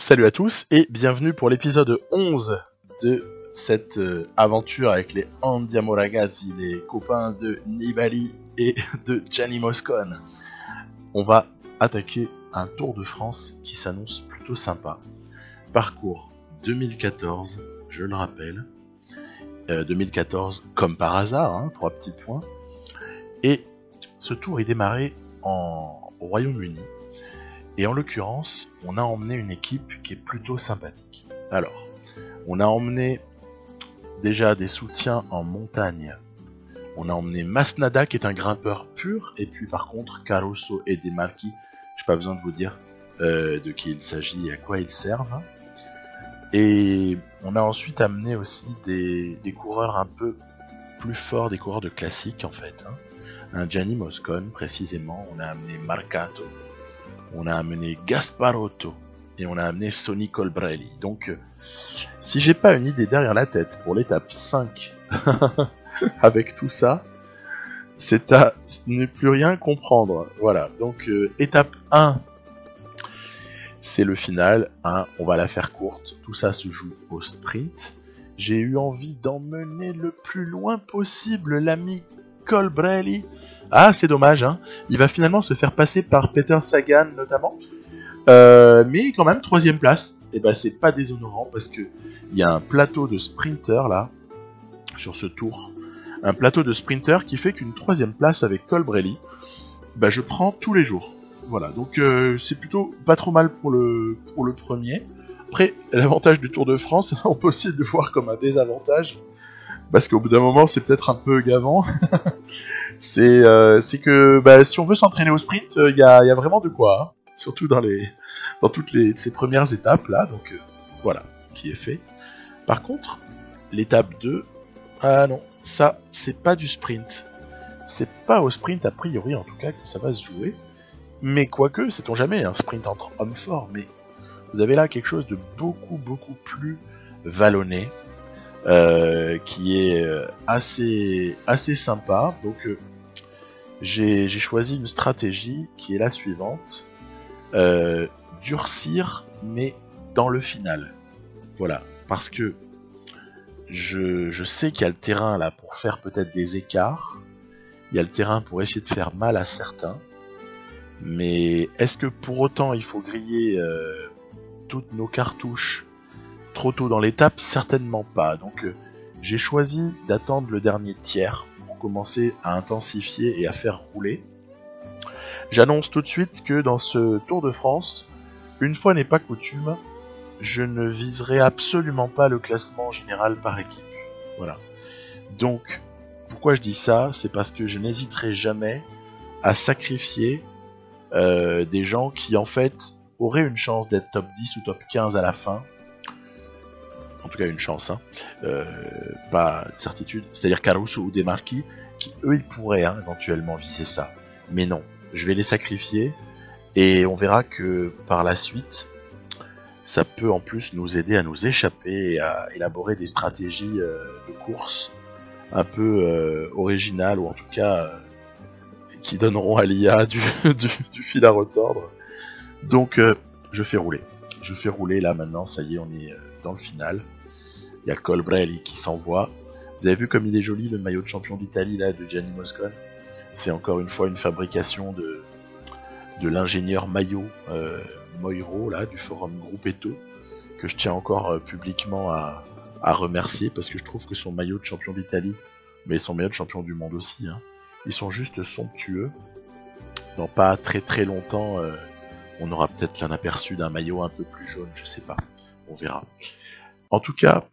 Salut à tous et bienvenue pour l'épisode 11 de cette aventure avec les Andiamo Ragazzi, les copains de Nibali et de Gianni Moscon. On va attaquer un Tour de France qui s'annonce plutôt sympa. Parcours 2014, je le rappelle. 2014 comme par hasard, 3 petits points. Et ce tour est démarré au Royaume-Uni. Et en l'occurrence, on a emmené une équipe qui est plutôt sympathique. Alors, on a emmené déjà des soutiens en montagne. On a emmené Masnada qui est un grimpeur pur, et puis par contre Caruso et De Marchi, j'ai pas besoin de vous dire de qui il s'agit et à quoi ils servent. Et on a ensuite amené aussi des coureurs un peu plus forts, des coureurs de classique en fait. Un Gianni Moscon précisément, on a amené Marcato. On a amené Gasparotto et on a amené Sonny Colbrelli. Donc, si j'ai pas une idée derrière la tête pour l'étape 5 avec tout ça, c'est à ne plus rien comprendre. Voilà, donc étape 1, c'est le final. On va la faire courte. Tout ça se joue au sprint. J'ai eu envie d'emmener le plus loin possible l'ami Colbrelli. Ah, c'est dommage, il va finalement se faire passer par Peter Sagan notamment, mais quand même 3ème place. Et ben c'est pas déshonorant parce que il y a un plateau de sprinter là sur ce tour, un plateau de sprinter qui fait qu'une 3ème place avec Colbrelli, je prends tous les jours. Voilà, donc c'est plutôt pas trop mal pour le premier. Après, l'avantage du Tour de France, on peut aussi le voir comme un désavantage. Parce qu'au bout d'un moment, c'est peut-être un peu gavant. c'est que si on veut s'entraîner au sprint, il y a vraiment de quoi. Surtout dans toutes ces premières étapes là. Donc voilà, qui est fait. Par contre, l'étape 2, ah non, ça c'est pas du sprint. C'est pas au sprint a priori en tout cas que ça va se jouer. Mais quoique, sait-on jamais, un sprint entre hommes forts. Mais vous avez là quelque chose de beaucoup plus vallonné. Qui est assez sympa. Donc j'ai choisi une stratégie qui est la suivante, durcir mais dans le final. Voilà, parce que je sais qu'il y a le terrain là pour faire peut-être des écarts, il y a le terrain pour essayer de faire mal à certains, mais est-ce que pour autant il faut griller toutes nos cartouches trop tôt dans l'étape? Certainement pas. Donc j'ai choisi d'attendre le dernier tiers pour commencer à intensifier et à faire rouler. J'annonce tout de suite que dans ce Tour de France, une fois n'est pas coutume, je ne viserai absolument pas le classement général par équipe. Voilà. Donc, pourquoi je dis ça? C'est parce que je n'hésiterai jamais à sacrifier des gens qui en fait auraient une chance d'être top 10 ou top 15 à la fin. En tout cas une chance, pas de certitude, c'est-à-dire Caruso ou De Marchi, qui eux ils pourraient éventuellement viser ça. Mais non, je vais les sacrifier, et on verra que par la suite, ça peut en plus nous aider à nous échapper et à élaborer des stratégies de course un peu originales, ou en tout cas qui donneront à l'IA du fil à retordre. Donc je fais rouler là maintenant, ça y est, on est dans le final. Il y a Colbrelli qui s'envoie. Vous avez vu comme il est joli le maillot de champion d'Italie là de Gianni Moscon. C'est encore une fois une fabrication de l'ingénieur maillot Moiro là du forum Gruppetto, que je tiens encore publiquement à remercier, parce que je trouve que son maillot de champion d'Italie, mais son maillot de champion du monde aussi, ils sont juste somptueux. Dans pas très longtemps, on aura peut-être un aperçu d'un maillot un peu plus jaune, je sais pas, on verra. En tout cas,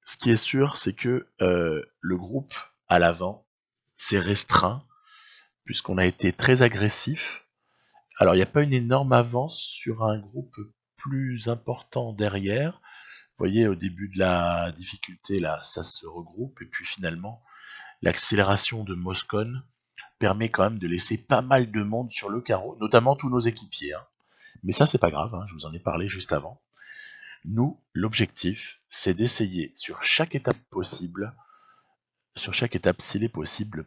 ce qui est sûr, c'est que le groupe à l'avant s'est restreint, puisqu'on a été très agressif. Alors, il n'y a pas une énorme avance sur un groupe plus important derrière. Vous voyez, au début de la difficulté, là, ça se regroupe, et puis finalement, l'accélération de Moscon permet quand même de laisser pas mal de monde sur le carreau, notamment tous nos équipiers. Mais ça, c'est pas grave, je vous en ai parlé juste avant. Nous, l'objectif, c'est d'essayer sur chaque étape s'il est possible,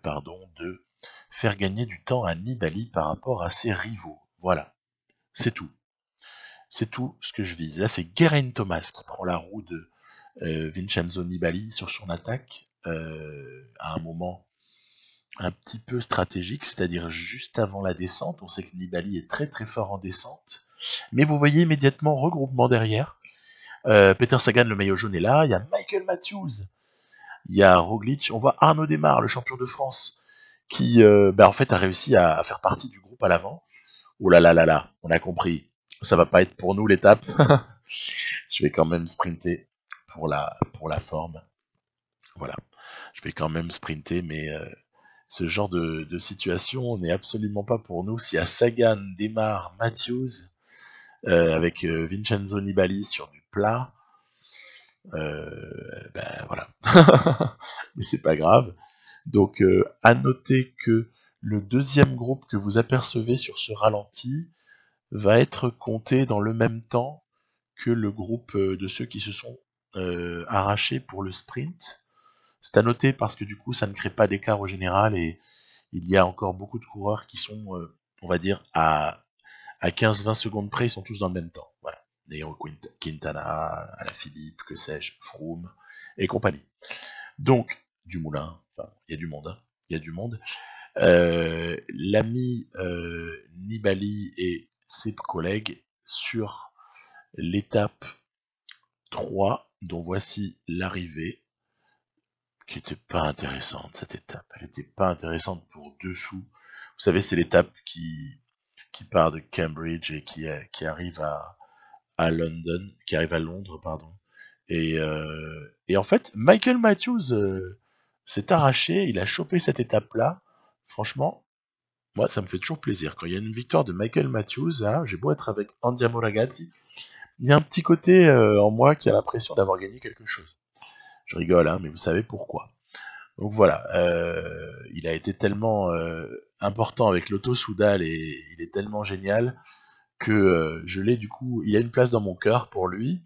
de faire gagner du temps à Nibali par rapport à ses rivaux. Voilà, c'est tout. C'est tout ce que je vise. Là, c'est Geraint Thomas qui prend la roue de Vincenzo Nibali sur son attaque à un moment un petit peu stratégique, c'est-à-dire juste avant la descente. On sait que Nibali est très très fort en descente. Mais vous voyez immédiatement regroupement derrière. Peter Sagan, le maillot jaune, est là. Il y a Michael Matthews. Il y a Roglic. On voit Arnaud Démare, le champion de France, qui en fait a réussi à faire partie du groupe à l'avant. Oh là là là là, on a compris. Ça va pas être pour nous l'étape. Je vais quand même sprinter pour la forme. Voilà. Je vais quand même sprinter, mais ce genre de situation n'est absolument pas pour nous. Si à Sagan, Démare, Matthews, avec Vincenzo Nibali sur du plat, voilà. Mais c'est pas grave. Donc à noter que le deuxième groupe que vous apercevez sur ce ralenti va être compté dans le même temps que le groupe de ceux qui se sont arrachés pour le sprint. C'est à noter parce que du coup ça ne crée pas d'écart au général et il y a encore beaucoup de coureurs qui sont, on va dire, à 15-20 secondes près, ils sont tous dans le même temps. Voilà. Nairo Quintana, Alaphilippe, que sais-je, Froome et compagnie. Donc, Dumoulin, enfin, il y a du monde. Hein. Il y a du monde. L'ami Nibali et ses collègues sur l'étape 3, dont voici l'arrivée, qui n'était pas intéressante, cette étape. Elle n'était pas intéressante pour 2 sous. Vous savez, c'est l'étape qui part de Cambridge et qui arrive à London, qui arrive à Londres, pardon. Et en fait, Michael Matthews s'est arraché, il a chopé cette étape-là. Franchement, moi, ça me fait toujours plaisir. Quand il y a une victoire de Michael Matthews, hein, j'ai beau être avec Andiamo Ragazzi, il y a un petit côté en moi qui a l'impression d'avoir gagné quelque chose. Je rigole, hein, mais vous savez pourquoi. Donc voilà, il a été tellement important avec Lotto Soudal et il est tellement génial que je l'ai du coup, il a une place dans mon cœur pour lui.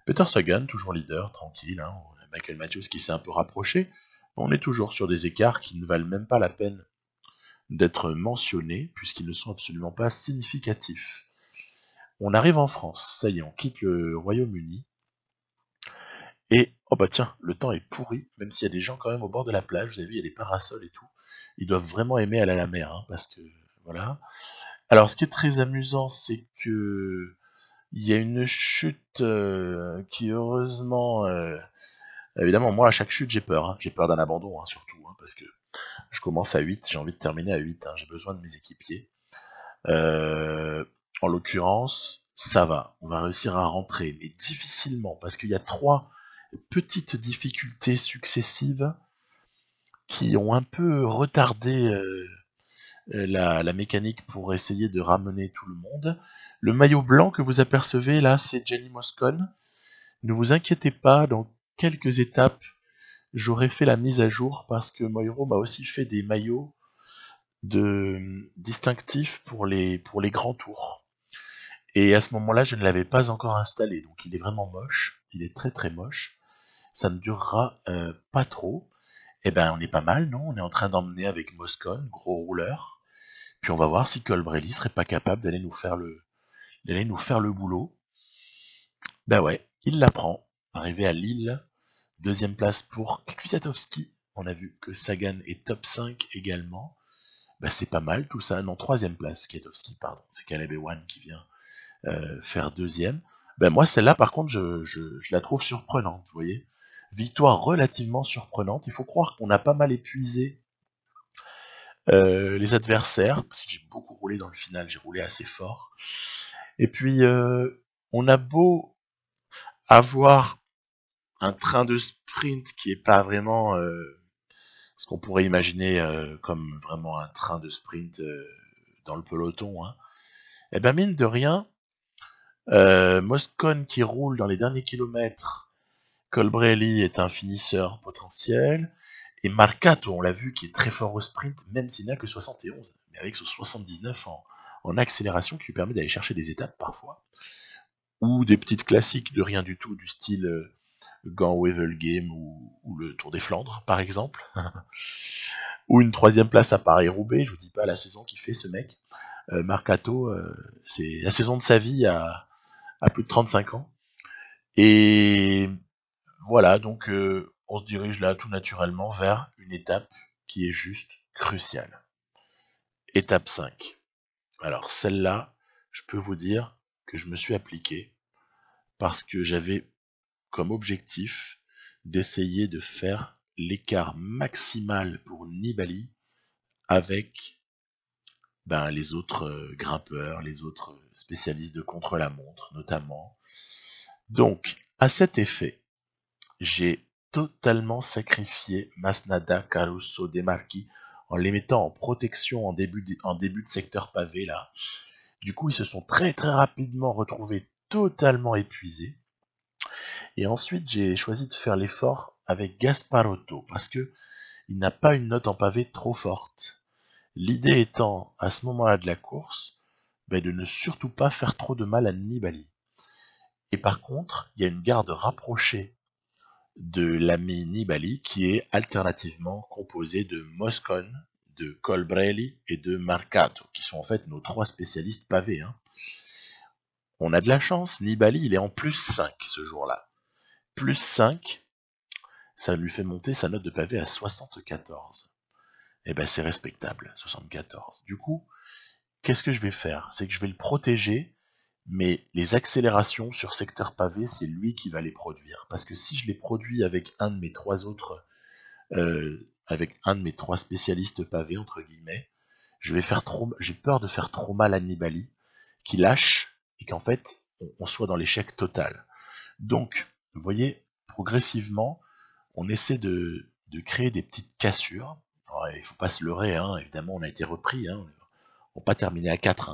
Peter Sagan, toujours leader, tranquille, hein, Michael Matthews qui s'est un peu rapproché. On est toujours sur des écarts qui ne valent même pas la peine d'être mentionnés puisqu'ils ne sont absolument pas significatifs. On arrive en France, ça y est, on quitte le Royaume-Uni. Et, oh bah tiens, le temps est pourri, même s'il y a des gens quand même au bord de la plage, vous avez vu, il y a des parasols et tout. Ils doivent vraiment aimer aller à la mer, hein, parce que, voilà. Alors, ce qui est très amusant, c'est que il y a une chute qui, heureusement... évidemment, moi, à chaque chute, j'ai peur. Hein. J'ai peur d'un abandon, hein, surtout, hein, parce que je commence à 8, j'ai envie de terminer à 8, hein, j'ai besoin de mes équipiers. En l'occurrence, ça va, on va réussir à rentrer, mais difficilement, parce qu'il y a 3 petites difficultés successives qui ont un peu retardé la mécanique pour essayer de ramener tout le monde. Le maillot blanc que vous apercevez là, c'est Gianni Moscon. Ne vous inquiétez pas, dans quelques étapes, j'aurai fait la mise à jour parce que Moiro m'a aussi fait des maillots distinctifs pour les grands tours. Et à ce moment-là, je ne l'avais pas encore installé, donc il est vraiment moche, il est très très moche. Ça ne durera pas trop. Eh ben, on est pas mal, non? On est en train d'emmener avec Moscon, gros rouleur. Puis on va voir si Colbrelli serait pas capable d'aller nous faire le boulot. Ben ouais, il la prend. Arrivé à Lille, deuxième place pour Kwiatkowski. On a vu que Sagan est top 5 également. Ben c'est pas mal tout ça. Non, troisième place, Kwiatkowski, pardon. C'est Caleb Ewan qui vient faire deuxième. Ben moi, celle-là, par contre, je la trouve surprenante, vous voyez. Victoire relativement surprenante. Il faut croire qu'on a pas mal épuisé les adversaires, parce que j'ai beaucoup roulé dans le final, j'ai roulé assez fort. Et puis, on a beau avoir un train de sprint qui est pas vraiment ce qu'on pourrait imaginer comme vraiment un train de sprint dans le peloton, hein. Et ben mine de rien, Moscon qui roule dans les derniers kilomètres, Colbrelli est un finisseur potentiel, et Marcato, on l'a vu, qui est très fort au sprint, même s'il n'a que 71, mais avec son 79 en accélération qui lui permet d'aller chercher des étapes parfois, ou des petites classiques de rien du tout, du style Gand-Wevelgem ou le Tour des Flandres, par exemple, ou une 3ème place à Paris-Roubaix, je vous dis pas la saison qu'il fait ce mec. Marcato, c'est la saison de sa vie à plus de 35 ans. Et voilà, donc on se dirige là tout naturellement vers une étape qui est juste cruciale. Étape 5. Alors celle-là, je peux vous dire que je me suis appliqué parce que j'avais comme objectif d'essayer de faire l'écart maximal pour Nibali avec les autres grimpeurs, les autres spécialistes de contre-la-montre notamment. Donc, à cet effet, j'ai totalement sacrifié Masnada, Caruso, Demarchi en les mettant en protection en début de secteur pavé là. Du coup, ils se sont très très rapidement retrouvés totalement épuisés. Et ensuite, j'ai choisi de faire l'effort avec Gasparotto parce que il n'a pas une note en pavé trop forte. L'idée étant, à ce moment-là de la course, de ne surtout pas faire trop de mal à Nibali. Et par contre, il y a une garde rapprochée de l'ami Nibali qui est alternativement composée de Moscon, de Colbrelli et de Marcato, qui sont en fait nos 3 spécialistes pavés. On a de la chance, Nibali il est en plus 5 ce jour-là. Plus 5, ça lui fait monter sa note de pavé à 74. Et c'est respectable, 74. Du coup, qu'est-ce que je vais faire? C'est que je vais le protéger, mais les accélérations sur secteur pavé, c'est lui qui va les produire. Parce que si je les produis avec un de mes 3 autres, avec un de mes 3 spécialistes pavés, entre guillemets, j'ai peur de faire trop mal à Nibali, qui lâche, et qu'en fait, on soit dans l'échec total. Donc, vous voyez, progressivement, on essaie de créer des petites cassures. Alors, il ne faut pas se leurrer, évidemment, on a été repris, on n'a pas terminé à 4,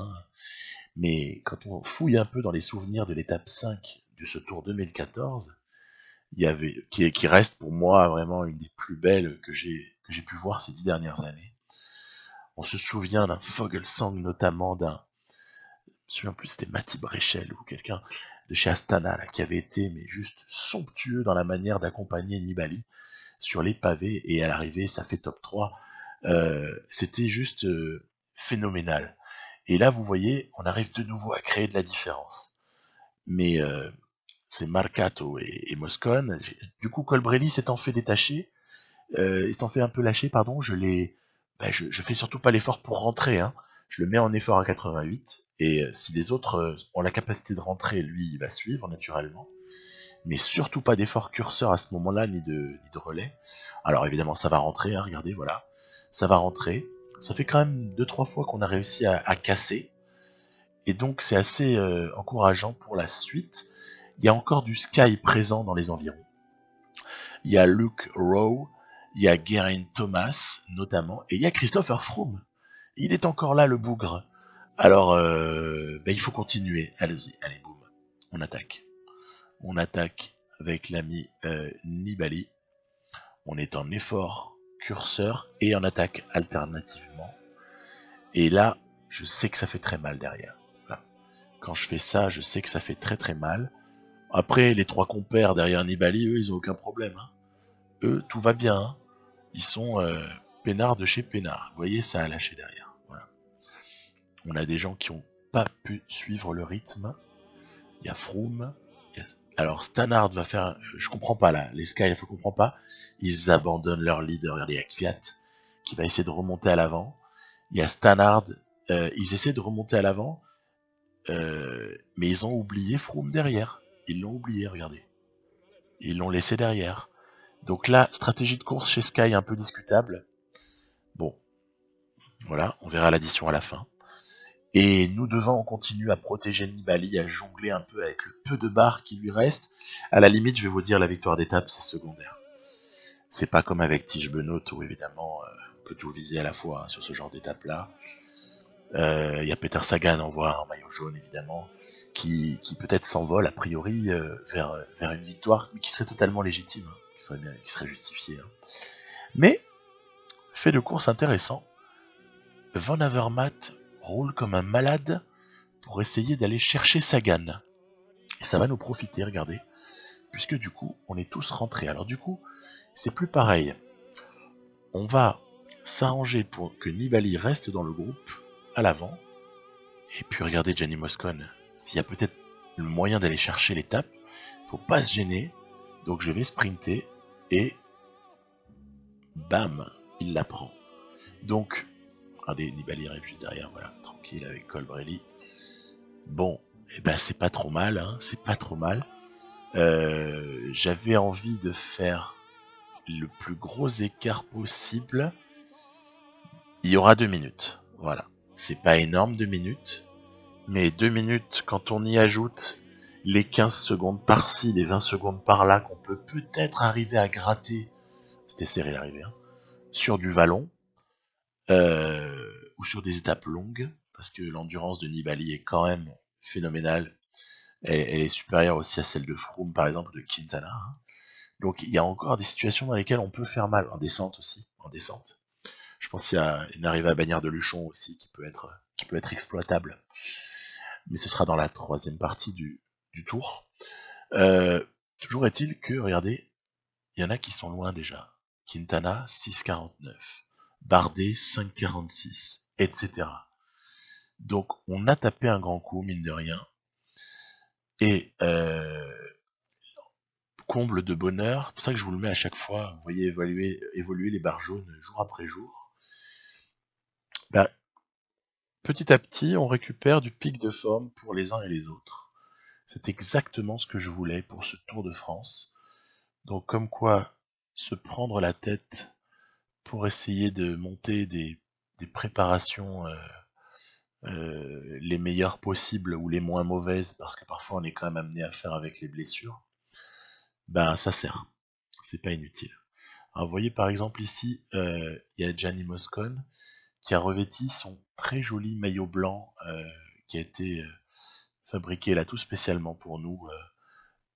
mais quand on fouille un peu dans les souvenirs de l'étape 5 de ce Tour 2014, il y avait, qui reste pour moi vraiment une des plus belles que j'ai pu voir ces 10 dernières années. On se souvient d'un Fogelsang notamment, je me souviens plus c'était Matti Brechel ou quelqu'un de chez Astana là, qui avait été mais juste somptueux dans la manière d'accompagner Nibali sur les pavés, et à l'arrivée ça fait top 3. C'était juste phénoménal. Et là vous voyez, on arrive de nouveau à créer de la différence. Mais c'est Marcato et Moscon. Du coup Colbrelli s'étant fait détacher, s'étant fait un peu lâcher, pardon, je fais surtout pas l'effort pour rentrer. Je le mets en effort à 88, et si les autres ont la capacité de rentrer, lui il va suivre naturellement. Mais surtout pas d'effort curseur à ce moment-là, ni de relais. Alors évidemment ça va rentrer, regardez, voilà. Ça va rentrer. Ça fait quand même 2-3 fois qu'on a réussi à casser. Et donc c'est assez encourageant pour la suite. Il y a encore du Sky présent dans les environs. Il y a Luke Rowe, il y a Geraint Thomas notamment, et il y a Christopher Froome. Il est encore là, le bougre. Alors il faut continuer. Allez-y, allez, boum. On attaque. On attaque avec l'ami Nibali. On est en effort curseur et en attaque alternativement. Et là, je sais que ça fait très mal derrière. Voilà. Quand je fais ça, je sais que ça fait très très mal. Après, les 3 compères derrière Nibali, eux, ils ont aucun problème. Eux, tout va bien. Ils sont peinards de chez peinards. Vous voyez, ça a lâché derrière. Voilà. On a des gens qui n'ont pas pu suivre le rythme. Il y a Froome. Alors Stannard va faire, je comprends pas là, les Sky, je comprends pas, ils abandonnent leur leader. Regardez, il y a Kvyat qui va essayer de remonter à l'avant, il y a Stannard, ils essaient de remonter à l'avant, mais ils ont oublié Froome derrière, ils l'ont oublié, regardez, ils l'ont laissé derrière. Donc là, stratégie de course chez Sky un peu discutable. Bon, voilà, on verra l'addition à la fin. Et nous devons continuer à protéger Nibali, à jongler un peu avec le peu de barres qui lui reste. À la limite, je vais vous dire, la victoire d'étape, c'est secondaire. C'est pas comme avec Tige Benoît, où évidemment, on peut tout viser à la fois sur ce genre d'étape-là. Il y a Peter Sagan, on voit un maillot jaune, évidemment, qui peut-être s'envole, a priori, vers une victoire, mais qui serait totalement légitime, qui serait justifiée. Mais, fait de course intéressant, Van Avermaet roule comme un malade pour essayer d'aller chercher Sagan. Et ça va nous profiter, regardez, puisque du coup, on est tous rentrés. Alors du coup, c'est plus pareil. On va s'arranger pour que Nibali reste dans le groupe, à l'avant. Et puis regardez Gianni Moscon, s'il y a peut-être le moyen d'aller chercher l'étape. Faut pas se gêner. Donc je vais sprinter et bam, il la prend. Donc, regardez, Nibali arrive juste derrière, voilà, tranquille avec Colbrelli. Bon, et ben c'est pas trop mal, hein, c'est pas trop mal. J'avais envie de faire le plus gros écart possible. Il y aura 2 minutes, voilà. C'est pas énorme 2 minutes, mais 2 minutes quand on y ajoute les 15 secondes par-ci, les 20 secondes par-là qu'on peut peut-être arriver à gratter, c'était serré d'arriver, hein, sur du vallon, ou sur des étapes longues, parce que l'endurance de Nibali est quand même phénoménale. Elle est supérieure aussi à celle de Froome, par exemple, de Quintana. Hein. Donc il y a encore des situations dans lesquelles on peut faire mal, en descente aussi, en descente. Je pense qu'il y a une arrivée à Bagnères de Luchon aussi qui peut être exploitable. Mais ce sera dans la 3e partie du tour. Toujours est-il que, regardez, il y en a qui sont loin déjà. Quintana, 6,49. Bardet, 5,46, etc. Donc on a tapé un grand coup, mine de rien. Et comble de bonheur, c'est pour ça que je vous le mets à chaque fois, vous voyez évoluer les barres jaunes jour après jour. Bah, petit à petit, on récupère du pic de forme pour les uns et les autres. C'est exactement ce que je voulais pour ce Tour de France. Donc comme quoi, se prendre la tête pour essayer de monter des préparations les meilleures possibles ou les moins mauvaises, parce que parfois on est quand même amené à faire avec les blessures, ben ça sert, c'est pas inutile. Alors vous voyez par exemple ici, il y a Gianni Moscon qui a revêti son très joli maillot blanc qui a été fabriqué là tout spécialement pour nous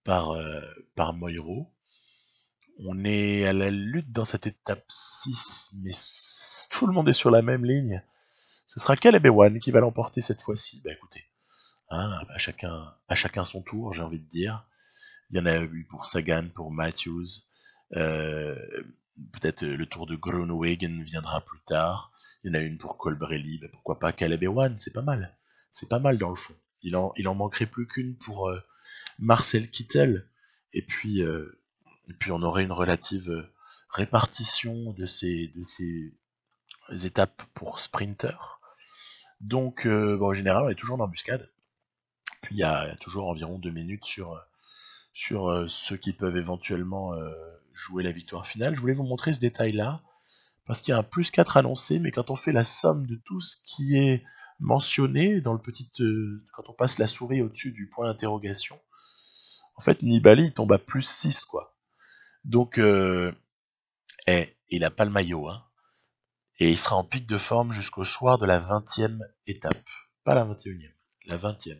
par Moiro. On est à la lutte dans cette étape 6, mais tout le monde est sur la même ligne. Ce sera Caleb Ewan qui va l'emporter cette fois-ci. Bah écoutez, hein, à chacun son tour, j'ai envie de dire. Il y en a eu pour Sagan, pour Matthews. Euh, Peut-être le tour de Groenewegen viendra plus tard. Il y en a une pour Colbrelli. Bah pourquoi pas Caleb Ewan, c'est pas mal. C'est pas mal dans le fond. Il en manquerait plus qu'une pour Marcel Kittel. Et puis on aurait une relative répartition de ces étapes pour sprinter. Donc en général on est toujours en embuscade. Puis il y a toujours environ 2 minutes sur ceux qui peuvent éventuellement jouer la victoire finale. Je voulais vous montrer ce détail-là, parce qu'il y a un plus 4 annoncé, mais quand on fait la somme de tout ce qui est mentionné dans le petit... quand on passe la souris au-dessus du point d'interrogation, en fait Nibali il tombe à plus 6 quoi. Donc il a pas le maillot, hein. Et il sera en pic de forme jusqu'au soir de la 20e étape. Pas la 21e, la 20e.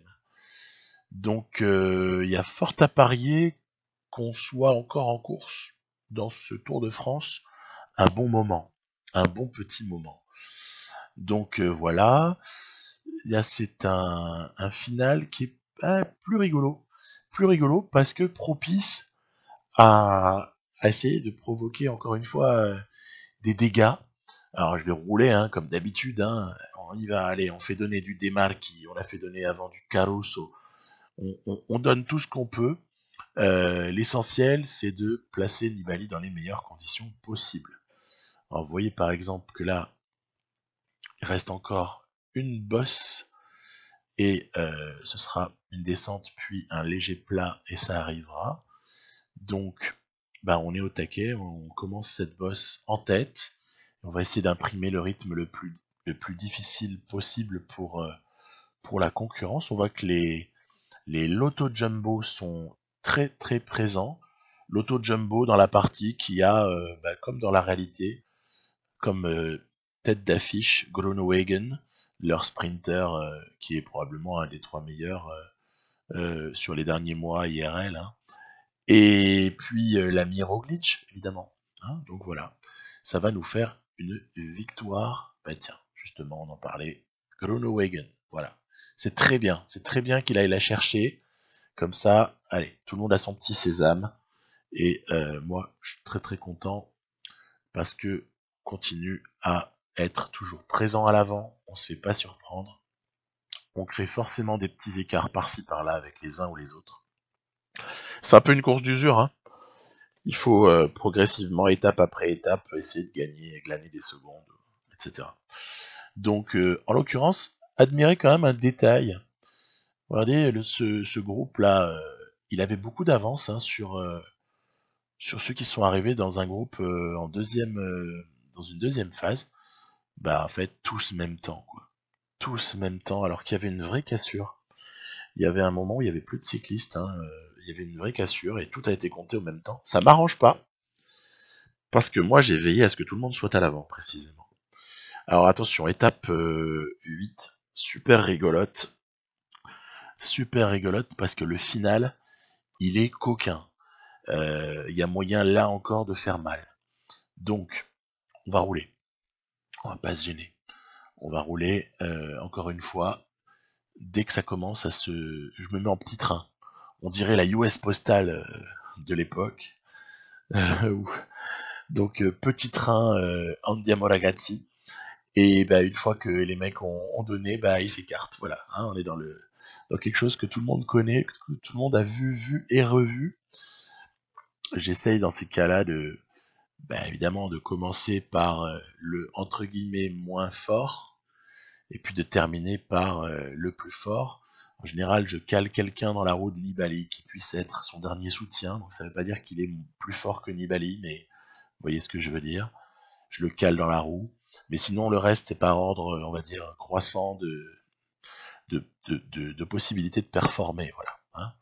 Donc il y a fort à parier qu'on soit encore en course dans ce Tour de France un bon moment, un bon petit moment. Donc voilà, là c'est un final qui est plus rigolo parce que propice à essayer de provoquer encore une fois des dégâts. Alors je vais rouler hein, comme d'habitude, hein. On y va, allez, on fait donner du Demarchi, on l'a fait donner avant du Caruso, on donne tout ce qu'on peut. L'essentiel, c'est de placer Nibali dans les meilleures conditions possibles. Alors, vous voyez par exemple que là, il reste encore une bosse et ce sera une descente puis un léger plat et ça arrivera. Donc, bah, on est au taquet, on commence cette bosse en tête. On va essayer d'imprimer le rythme le plus difficile possible pour la concurrence. On voit que les Lotto Jumbo sont très très présents. Lotto Jumbo dans la partie qui a, comme dans la réalité, comme tête d'affiche Groenewegen, leur sprinter qui est probablement un des 3 meilleurs sur les derniers mois IRL. Hein. Et puis l'ami Roglic, évidemment. Hein. Donc voilà, ça va nous faire une victoire. Bah tiens, justement, on en parlait. Groenewegen, voilà. C'est très bien qu'il aille la chercher. Comme ça, allez, tout le monde a son petit sésame. Et moi, je suis très très content parce que continue à être toujours présent à l'avant. On se fait pas surprendre. on crée forcément des petits écarts par-ci par-là avec les uns ou les autres. C'est un peu une course d'usure, hein. Il faut progressivement, étape après étape, essayer de gagner, glaner des secondes, etc. Donc, en l'occurrence, admirez quand même un détail. Regardez, ce groupe-là, il avait beaucoup d'avance hein, sur ceux qui sont arrivés dans un groupe dans une deuxième phase. Bah, en fait, tous même temps, quoi. Tous même temps, alors qu'il y avait une vraie cassure. Il y avait un moment où il y avait plus de cyclistes, hein, il y avait une vraie cassure et tout a été compté au même temps. Ça m'arrange pas, parce que moi j'ai veillé à ce que tout le monde soit à l'avant, précisément. Alors attention, étape 8, super rigolote, parce que le final, il est coquin. Il y a moyen là encore de faire mal. Donc, on va rouler. On va pas se gêner. On va rouler, encore une fois, dès que ça commence à se... Je me mets en petit train. On dirait la US Postal de l'époque. Donc, petit train Andiamo Ragazzi. Et bah, une fois que les mecs ont donné, bah, ils s'écartent. Voilà, hein, on est dans quelque chose que tout le monde connaît, que tout le monde a vu et revu. J'essaye dans ces cas-là évidemment de commencer par le entre guillemets moins fort et puis de terminer par le plus fort. En général, je cale quelqu'un dans la roue de Nibali qui puisse être son dernier soutien. Donc ça ne veut pas dire qu'il est plus fort que Nibali, mais vous voyez ce que je veux dire. Je le cale dans la roue. Mais sinon, le reste, c'est par ordre, on va dire, croissant de possibilités de performer. Voilà. Hein.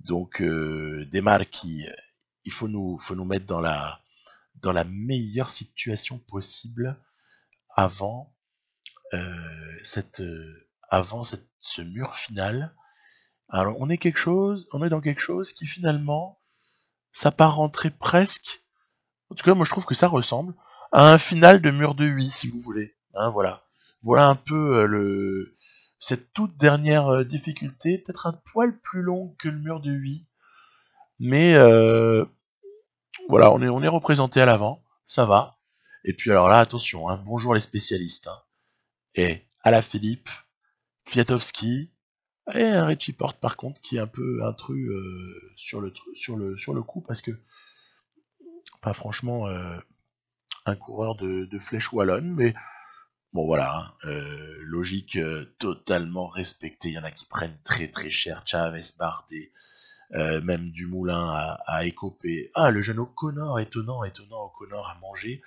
Donc, des marques il faut nous mettre dans la meilleure situation possible avant ce mur final. Alors on est dans quelque chose qui finalement s'apparenterait presque, en tout cas moi je trouve que ça ressemble à un final de mur de 8 si vous voulez. Hein, voilà un peu cette toute dernière difficulté, peut-être un poil plus long que le mur de 8, mais voilà, on est représenté à l'avant, ça va. Et puis alors là, attention, hein, bonjour les spécialistes. Hein. Et Alaphilippe, Kwiatkowski, et un Richie Porte par contre qui est un peu intrus sur le coup parce que pas franchement un coureur de flèche wallonne, mais bon voilà, hein, logique totalement respectée. Il y en a qui prennent très très cher, Chavez, Bardet, même Dumoulin à écoper. Ah, le jeune O'Connor, étonnant O'Connor à manger.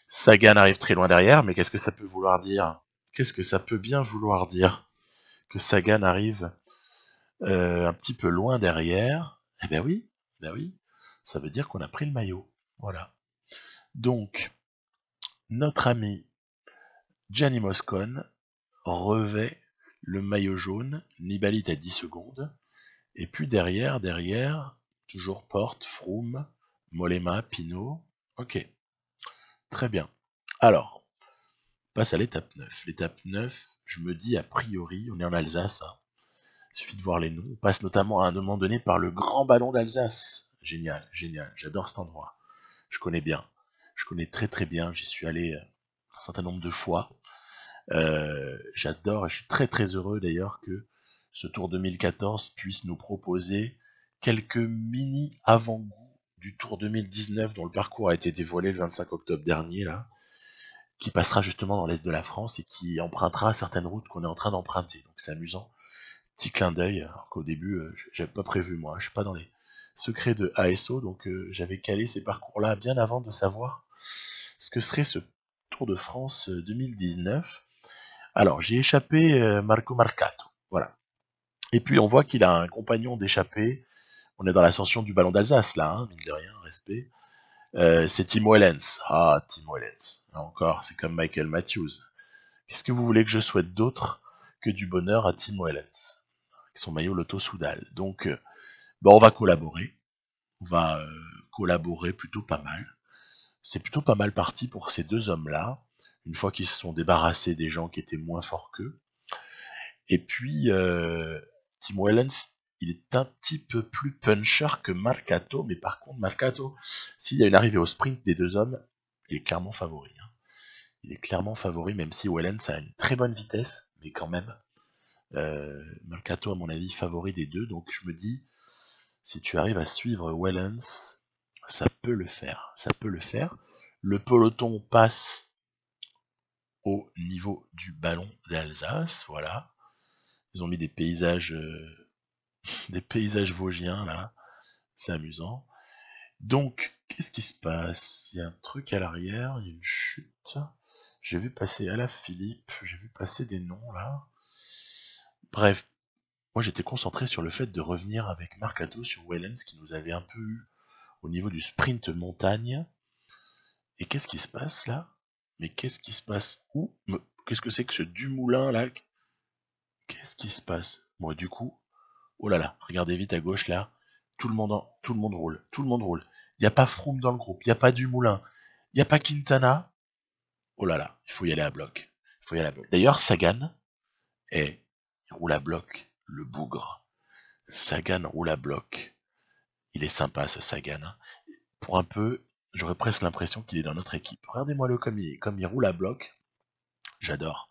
Sagan arrive très loin derrière, mais qu'est-ce que ça peut vouloir dire? Qu'est-ce que ça peut bien vouloir dire que Sagan arrive un petit peu loin derrière? Eh ben oui, ça veut dire qu'on a pris le maillot. Voilà. Donc, notre ami Gianni Moscon revêt le maillot jaune, Nibali à 10 secondes, et puis derrière, toujours Porte, Froome, Mollema, Pinot. Ok, très bien. Alors, on passe à l'étape 9. L'étape 9, je me dis a priori, on est en Alsace, hein. Il suffit de voir les noms. On passe notamment à un moment donné par le Grand Ballon d'Alsace. Génial, j'adore cet endroit. Je connais bien, je connais très très bien, j'y suis allé un certain nombre de fois. J'adore et je suis très très heureux d'ailleurs que ce Tour 2014 puisse nous proposer quelques mini avant-goûts du Tour 2019 dont le parcours a été dévoilé le 25 octobre dernier là, qui passera justement dans l'est de la France et qui empruntera certaines routes qu'on est en train d'emprunter. Donc c'est amusant. Petit clin d'œil, alors qu'au début j'avais pas prévu moi, je suis pas dans les secrets de ASO, donc j'avais calé ces parcours-là bien avant de savoir ce que serait ce Tour de France 2019. Alors, j'ai échappé Marco Marcato, voilà. Et puis, on voit qu'il a un compagnon d'échappée. On est dans l'ascension du Ballon d'Alsace, là, hein, mine de rien, respect. C'est Tim Wellens. Ah, Tim Wellens. Là encore, c'est comme Michael Matthews. Qu'est-ce que vous voulez que je souhaite d'autre que du bonheur à Tim Wellens, avec son maillot Lotto Soudal. Donc, on va collaborer. On va collaborer plutôt pas mal. C'est plutôt pas mal parti pour ces deux hommes-là, une fois qu'ils se sont débarrassés des gens qui étaient moins forts qu'eux. Et puis, Tim Wellens, il est un petit peu plus puncher que Marcato, mais par contre, Marcato, s'il y a une arrivée au sprint des deux hommes, il est clairement favori. Hein. Il est clairement favori, même si Wellens a une très bonne vitesse, mais quand même, Mercato, à mon avis, favori des deux. Donc je me dis, si tu arrives à suivre Wellens, ça peut le faire. Ça peut le faire. Le peloton passe au niveau du ballon d'Alsace. Voilà. Ils ont mis des paysages vosgiens là. C'est amusant. Donc, qu'est-ce qui se passe? Il y a un truc à l'arrière, il y a une chute. J'ai vu passer Alaphilippe, j'ai vu passer des noms là. Bref, moi j'étais concentré sur le fait de revenir avec Mercato sur Wellens qui nous avait un peu eu au niveau du sprint montagne. Et qu'est-ce qui se passe là? Mais qu'est-ce qui se passe? Où? Qu'est-ce que c'est que ce Dumoulin là? Qu'est-ce qui se passe? Moi du coup, oh là là, regardez vite à gauche là, tout le monde roule, tout le monde roule. Il n'y a pas Froome dans le groupe, il n'y a pas Dumoulin, il n'y a pas Quintana. Oh là là, il faut y aller à bloc. D'ailleurs, Sagan, il roule à bloc, le bougre. Sagan roule à bloc. Il est sympa ce Sagan. Pour un peu, j'aurais presque l'impression qu'il est dans notre équipe. Regardez-moi-le comme il roule à bloc. J'adore.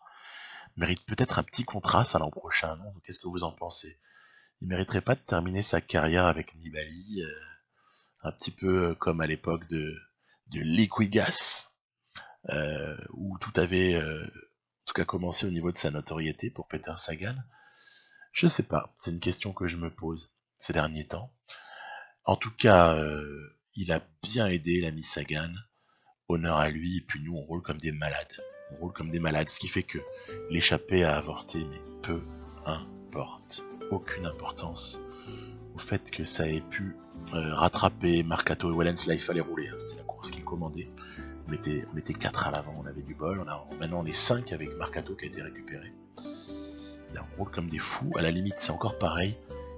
Mérite peut-être un petit contrat ça l'an prochain, non? Qu'est-ce que vous en pensez? Il mériterait pas de terminer sa carrière avec Nibali, un petit peu comme à l'époque de Liquigas, où tout avait en tout cas commencé au niveau de sa notoriété pour Peter Sagan. Je sais pas, c'est une question que je me pose ces derniers temps. En tout cas, il a bien aidé l'ami Sagan, honneur à lui, et puis nous on roule comme des malades. Ce qui fait que l'échappée a avorté, mais peu importe. Aucune importance au fait que ça ait pu rattraper Mercato et Wellens. Là il fallait rouler, hein. C'était la course qu'il commandait. On était 4 à l'avant, on avait du bol. Maintenant on est 5 avec Mercato qui a été récupéré. Là on roule comme des fous, à la limite c'est encore pareil.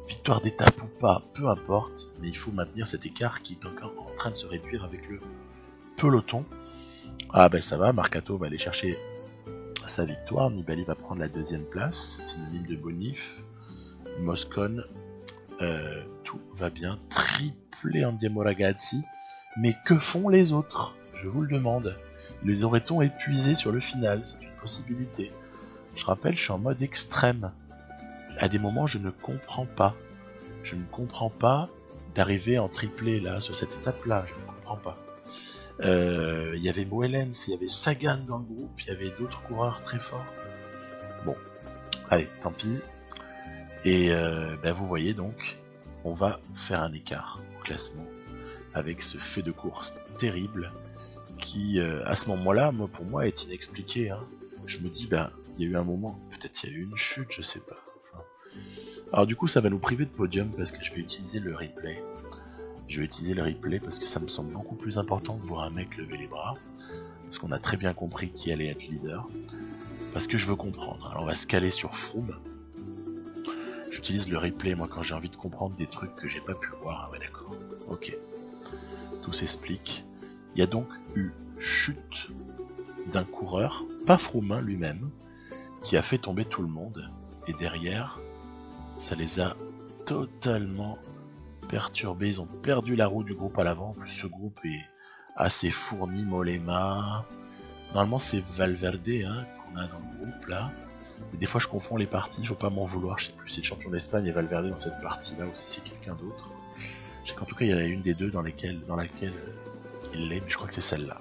Victoire d'étape ou pas, peu importe, mais il faut maintenir cet écart qui est encore en train de se réduire avec le peloton. Ah ben ça va, Mercato va aller chercher sa victoire, Nibali va prendre la deuxième place, synonyme de bonif. Moscon, tout va bien, triplé Andiamo Ragazzi, mais que font les autres? Je vous le demande. Les aurait-on épuisés sur le final? C'est une possibilité. Je rappelle, je suis en mode extrême. À des moments, je ne comprends pas. Je ne comprends pas d'arriver en triplé là, sur cette étape-là. Je ne comprends pas. Il y avait Wellens, il y avait Sagan dans le groupe, il y avait d'autres coureurs très forts. Bon, allez, tant pis. Et vous voyez donc, on va faire un écart au classement avec ce fait de course terrible qui, à ce moment-là, pour moi, est inexpliqué. Hein. Je me dis, il y a eu un moment, peut-être il y a eu une chute, je sais pas. Enfin... Alors du coup, ça va nous priver de podium parce que je vais utiliser le replay. Parce que ça me semble beaucoup plus important de voir un mec lever les bras. Parce qu'on a très bien compris qui allait être leader. Parce que je veux comprendre. Alors on va se caler sur Froome. J'utilise le replay moi quand j'ai envie de comprendre des trucs que j'ai pas pu voir. Ah ouais d'accord. Ok. Tout s'explique. Il y a donc eu chute d'un coureur, pas Froome lui-même, qui a fait tomber tout le monde. Et derrière, ça les a totalement perturbés, ils ont perdu la roue du groupe à l'avant. En plus ce groupe est assez fourni, Mollema. Normalement c'est Valverde qu'on a dans le groupe là. Mais des fois je confonds les parties, faut pas m'en vouloir, je sais plus si c'est le champion d'Espagne et Valverde dans cette partie là ou si c'est quelqu'un d'autre. Je sais qu'en tout cas il y en a une des deux dans laquelle il l'est, mais je crois que c'est celle-là.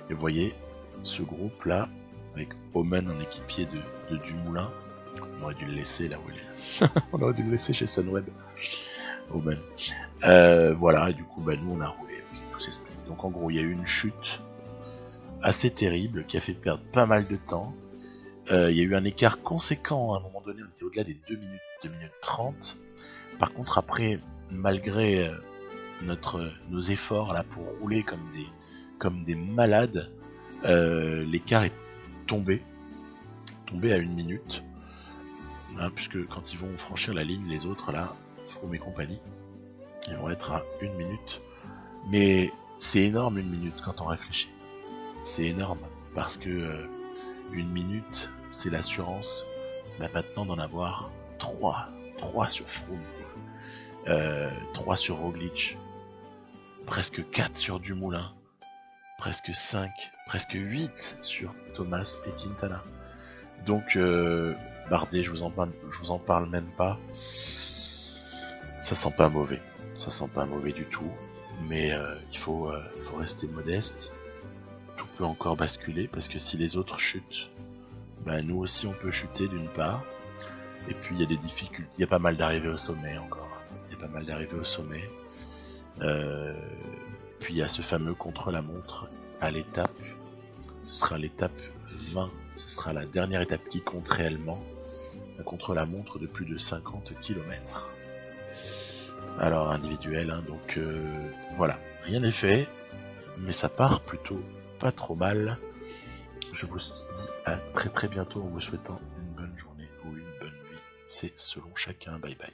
Et vous voyez ce groupe là, avec Omen en équipier de Dumoulin. On aurait dû le laisser là où il est. On aurait dû le laisser chez Sunweb. Omen. Voilà, et du coup nous on a roulé, okay, tout s'explique. Donc en gros il y a eu une chute assez terrible qui a fait perdre pas mal de temps. Il y a eu un écart conséquent, à un moment donné on était au-delà des 2 minutes 30. Par contre après, malgré nos efforts là pour rouler comme des malades, l'écart est tombé à 1 minute, puisque quand ils vont franchir la ligne, les autres là, Froome et compagnie, ils vont être à 1 minute. Mais c'est énorme 1 minute quand on réfléchit. C'est énorme parce que 1 minute, c'est l'assurance maintenant d'en avoir 3 sur Froome, 3 sur Roglic, presque 4 sur Dumoulin, presque 5, presque 8 sur Thomas et Quintana. Donc Bardet, je vous en parle même pas. Ça sent pas mauvais. Ça sent pas mauvais du tout. Mais il faut rester modeste. Tout peut encore basculer parce que si les autres chutent, bah, nous aussi on peut chuter d'une part. Et puis il y a des difficultés. Il y a pas mal d'arrivées au sommet encore. Il y a pas mal d'arrivées au sommet. Puis il y a ce fameux contre-la-montre à l'étape. Ce sera l'étape 20. Ce sera la dernière étape qui compte réellement. Un contre-la-montre de plus de 50 km. Alors individuel, hein, donc voilà. Rien n'est fait, mais ça part plutôt pas trop mal. Je vous dis à très très bientôt en vous souhaitant une bonne journée ou une bonne nuit. C'est selon chacun. Bye bye.